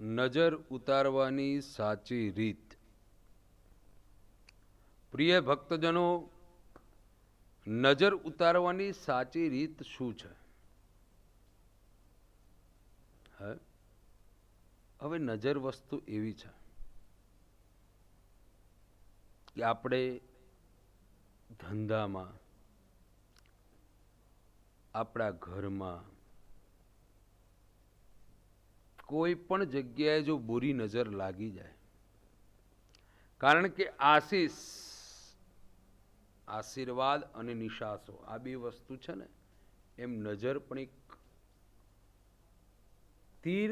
નજર ઉતારવાની સાચી રીત. પ્રિય ભક્તજનો, નજર ઉતારવાની સાચી રીત શું છે? હવે નજર વસ્તુ એવી છે કે આપણે ધંધામાં, આપણા ઘરમાં, કોઈ પણ જગ્યાએ જો બુરી નજર લાગી જાય, કારણ કે આશીર્વાદ અને નિશાસો આ બે વસ્તુ છે ને, એમ નજર પણ એક તીર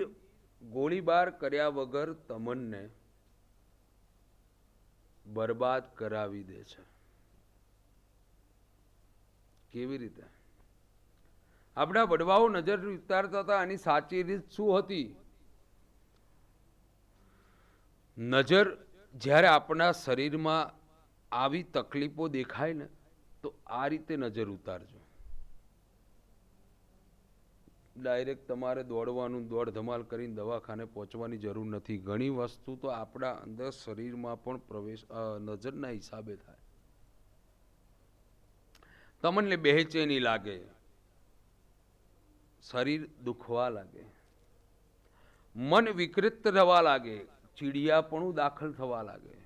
ગોળીબાર કર્યા વગર તમને બરબાદ કરાવી દે છે. કેવી રીતે? આપણા વડવાઓ નજર ઉતારતા હતા. આની સાચી રીત શું હતી? નજર જ્યારે આપણા શરીરમાં આવી તકલીફો દેખાય ને, તો આ રીતે નજર ઉતારજો. ડાયરેક્ટ તમારે દોડવાનું, દોડ ધમાલ કરીને દવાખાને પહોંચવાની જરૂર નથી. ઘણી વસ્તુ તો આપણા અંદર શરીરમાં પણ પ્રવેશ નજરના હિસાબે થાય. તમને બેચેની લાગે, શરીર દુખવા લાગે, મન વિકૃત થવા લાગે, ચીડિયાપણું દાખલ થવા લાગે.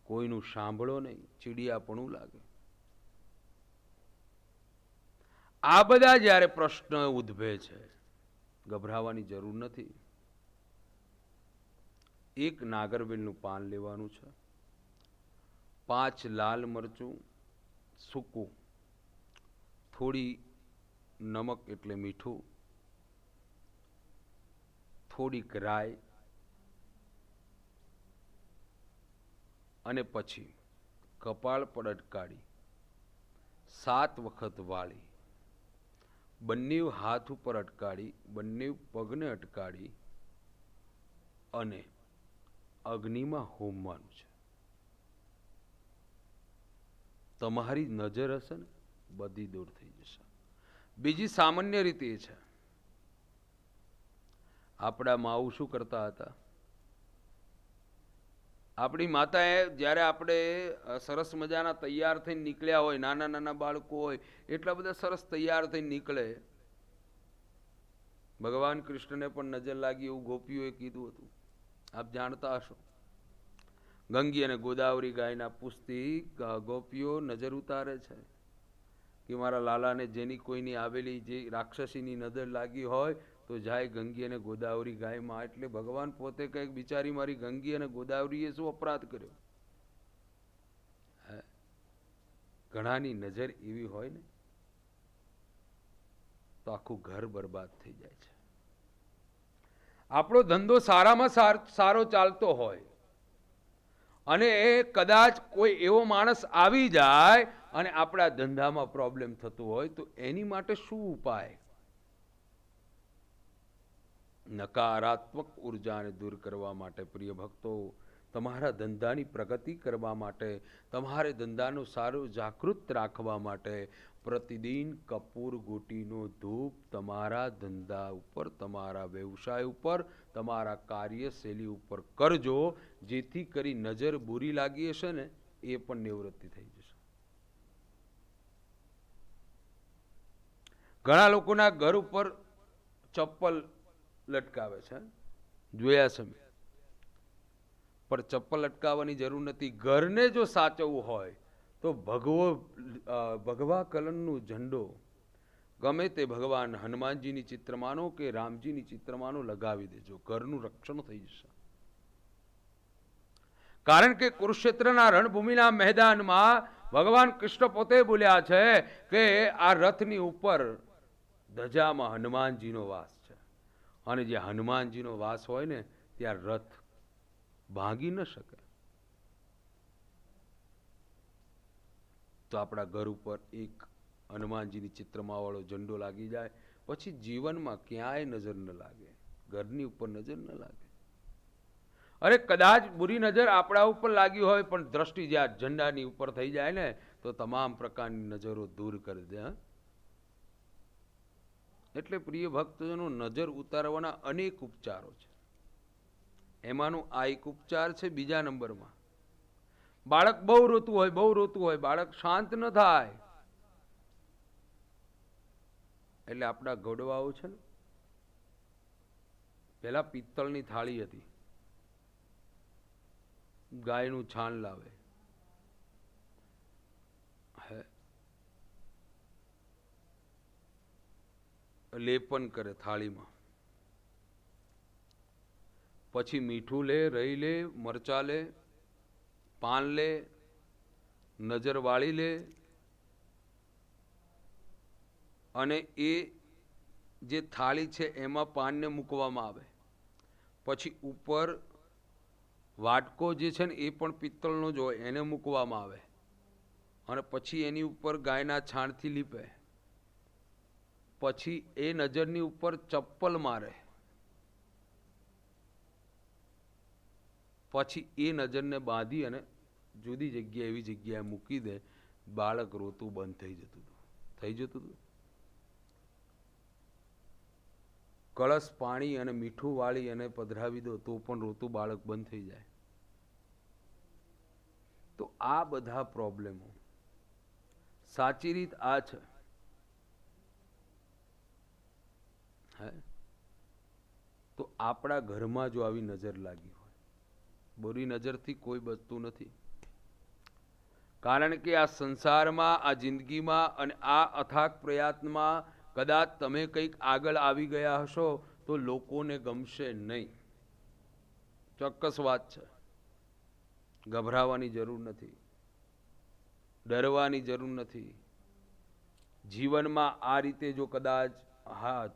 કોઈનું સાંભળો નહીં, ચીડિયાપણું લાગે. આ બધા જ્યારે પ્રશ્ન ઉદ્ભવે છે, ગભરાવાની જરૂર નથી. એક નાગરવેલનું પાન લેવાનું છે, 5 લાલ મરચું સૂકું, થોડી નમક એટલે મીઠું, થોડીક રાઈ, અને પછી કપાળ પર અટકાડી 7 વખત વાળી, બંને હાથ ઉપર અટકાડી, બંને પગને અટકાડી અને અગ્નિમાં હોમવાનું છે. તમારી નજર હશે ને, બધી દૂર થઈ જશે. બીજી સામાન્ય રીતે એ છે, આપણા માવું શું કરતા હતા? આપણી માતાએ જ્યારે આપણે સરસ મજાના તૈયાર થઈને નીકળ્યા હોય, નાના નાના બાળકો હોય, એટલા બધા સરસ તૈયાર થઈને નીકળે. ભગવાન કૃષ્ણને પણ નજર લાગી એવું ગોપીઓએ કીધું હતું, આપ જાણતા હશો. ગંગી અને ગોદાવરી ગાયના પૂછતી ગોપીઓ નજર ઉતારે છે કે મારા લાલાને જેની કોઈની આવેલી જે રાક્ષસીની નજર લાગી હોય તો જાય ગંગી અને ગોદાવરી ગાયમાં. એટલે ભગવાન પોતે કંઈક બિચારી મારી ગંગી અને ગોદાવરીએ શું અપરાધ કર્યો? ઘણાની નજર એવી હોય ને, તો આખું ઘર બરબાદ થઈ જાય છે. આપણો ધંધો સારામાં સારો ચાલતો હોય અને કદાચ કોઈ એવો માણસ આવી જાય અને આપણા ધંધામાં પ્રોબ્લેમ થતો હોય, તો એની માટે શું ઉપાય? નકારાત્મક ઉર્જાને દૂર કરવા માટે, પ્રિય ભક્તો, તમારા ધંધાની પ્રગતિ કરવા માટે, તમારે ધંધાનું સારું જાગૃત રાખવા માટે પ્રતિદિન કપૂર ગોટીનો ધૂપ તમારા ધંધા ઉપર, તમારા વ્યવસાય ઉપર, તમારા કાર્યશૈલી ઉપર કરજો, જેથી કરી નજર બુરી લાગી હશે ને, એ પણ નિવૃત્તિ થઈ જશે. ઘણા લોકોના ઘર ઉપર ચપ્પલ લટકાવે છે, જોયા છે, પણ ચપ્પલ લટકાવવાની જરૂર નથી. ઘરને જો સાચવવું હોય તો ભગવા કલરનું ઝંડો ગમે તે ભગવાન હનુમાનજીની ચિત્રમાનો કે રામજીની ચિત્રમાનો લગાવી દેજો, ઘરનું રક્ષણ થઈ જશે. કારણ કે કુરુક્ષેત્રના રણભૂમિના મેદાનમાં ભગવાન કૃષ્ણ પોતે બોલ્યા છે કે આ રથની ઉપર ધજામાં હનુમાનજીનો વાસ છે, અને જે હનુમાનજીનો વાસ હોય ને, ત્યાં રથ ભાંગી ન શકે. તો આપણા ઘર ઉપર એક હનુમાનજીની ચિત્રમાં વાળો ઝંડો લાગી જાય, પછી જીવનમાં ક્યાંય નજર ન લાગે, ઘરની ઉપર નજર ન લાગે. અરે કદાચ બુરી નજર આપણા ઉપર લાગી હોય, પણ દ્રષ્ટિ જ્યાં ઝંડાની ઉપર થઈ જાય ને, તો તમામ પ્રકારની નજરો દૂર કરી દે. એટલે પ્રિય ભક્તજનો, નજર ઉતારવાના અનેક ઉપચારો છે. એમાંનો આ એક ઉપચાર છે બીજા નંબરમાં. બાળક બહુ રોતું હોય, બાળક શાંત ન થાય એટલે આપણા ગોડવાઓ છે ને, પેલા પિત્તળની થાળી હતી, ગાયનું છાણ લાવે, લેપન કરે થાળીમાં, પછી મીઠું લે, રહી લે, મરચા લે, પાન લે, નજર વાળી લે, અને એ જે થાળી છે એમાં પાનને મૂકવામાં આવે. પછી ઉપર વાટકો જે છે ને એ પણ પિત્તળનો જ હોય, એને મૂકવામાં આવે, અને પછી એની ઉપર ગાયના છાણથી લીપે. પછી એ નજરની ઉપર ચપ્પલ મારે, પછી એ નજરને બાંધી અને જુદી જગ્યાએ એવી જગ્યાએ મૂકી દે. બાળક રોતું બંધ થઈ જતું હતું. કળશ પાણી અને મીઠું વાળી અને પધરાવી દો તો પણ રોતું બાળક બંધ થઈ જાય. તો આ બધા પ્રોબ્લેમો, સાચી રીત આ છે. તો આપણા ઘરમાં જો આવી નજર લાગી હોય, બુરી નજરથી કોઈ બચતું નથી. કારણ કે આ સંસારમાં, આ જિંદગીમાં અને આ અથાગ પ્રયત્નમાં કદાચ તમે કંઈક આગળ આવી ગયા હશો તો લોકોને ગમશે નહીં. ચોક્કસ વાત છે. ગભરાવાની જરૂર નથી, ડરવાની જરૂર નથી. જીવનમાં આ રીતે જો કદાચ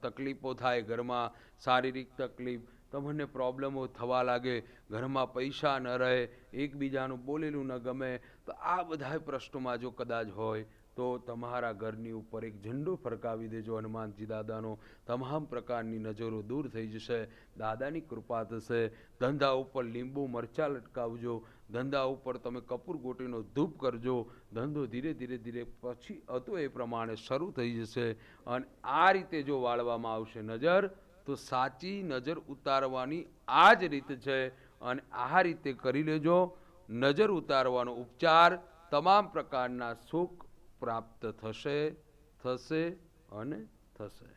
તકલીફો થાય, ઘરમાં શારીરિક તકલીફ, તમને પ્રોબ્લેમો થવા લાગે, ઘરમાં પૈસા ન રહે, એકબીજાનું બોલેલું ન ગમે, તો આ બધા પ્રશ્નોમાં જો કદાચ હોય તો તમારા ઘરની ઉપર એક ઝંડો ફરકાવી દેજો હનુમાનજી દાદાનો. તમામ પ્રકારની નજરો દૂર થઈ જશે, દાદાની કૃપા થશે. ધંધા ઉપર લીંબુ મરચાં લટકાવજો, ધંધા ઉપર તમે કપૂર ગોટીનો ધૂપ કરજો, ધંધો ધીરે ધીરે પછી હતો એ પ્રમાણે શરૂ થઈ જશે. અને આ રીતે જો વાળવામાં આવશે નજર, તો સાચી નજર ઉતારવાની આ જ રીત છે. અને આ રીતે કરી લેજો. નજર ઉતારવાનો ઉપચાર, તમામ પ્રકારના સુખ પ્રાપ્ત થશે અને થશે.